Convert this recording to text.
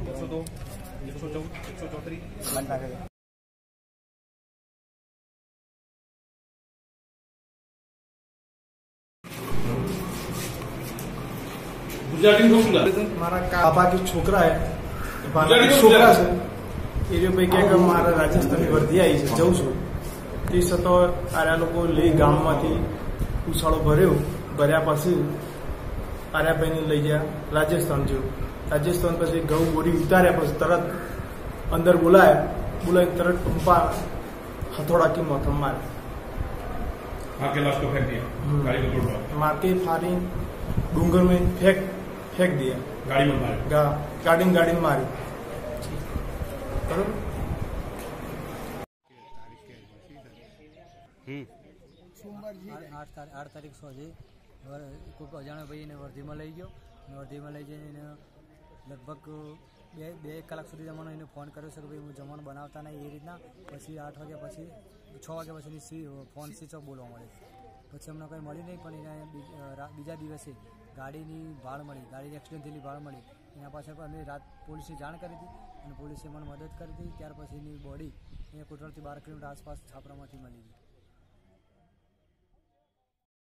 102, 114, 134 मारा कापा की छोकरा है छोकरा है એ પૈકી કે મારા રાજસ્થાનની વર્દી આવી છે જઉં છું તે છતાં આર્યા લોકો લઈ ગામમાંથી ઉછાળો ભર્યા પછી આર્યાભાઈને લઈ ગયા રાજસ્થાન જેવું રાજસ્થાન પછી ઘઉં બોરી ઉતાર્યા પછી તરત અંદર બોલાવી તરત પંપા हथौड़ा की मौत मारे मार के फाड़ी डूंगर में फेंक दिया गाड़ी में मारी बराबर। 8 તારીખ સુધી કોઈક અજાણ્યો ભાઈ એને વર્ધીમાં લઈ ગયો અને વર્ધીમાં લઈ જઈને લગભગ 2 કલાક સુધી જમવાનો એને ફોન કર્યો છે કે ભાઈ હું જમવાનું બનાવતા નહીં એ રીતના પછી 8 વાગ્યા પછી 6 વાગ્યા પછીની ફોન સ્વિચ ઓફ બોલવા મળે પછી અમને કંઈ મળી નહીં પણ એને બીજા દિવસે ગાડીની ભાળ મળી ગાડીની એક્સિડન્ટ થયેલી ભાળ મળી એના પાછળ અમે રાત પોલીસને જાણ કરી હતી અને પોલીસે મને મદદ કરી હતી ત્યાર પછીની બોડી અહીંયા કોટવાડથી 12 કિલોમીટર આસપાસ છાપરામાંથી મળી હતી।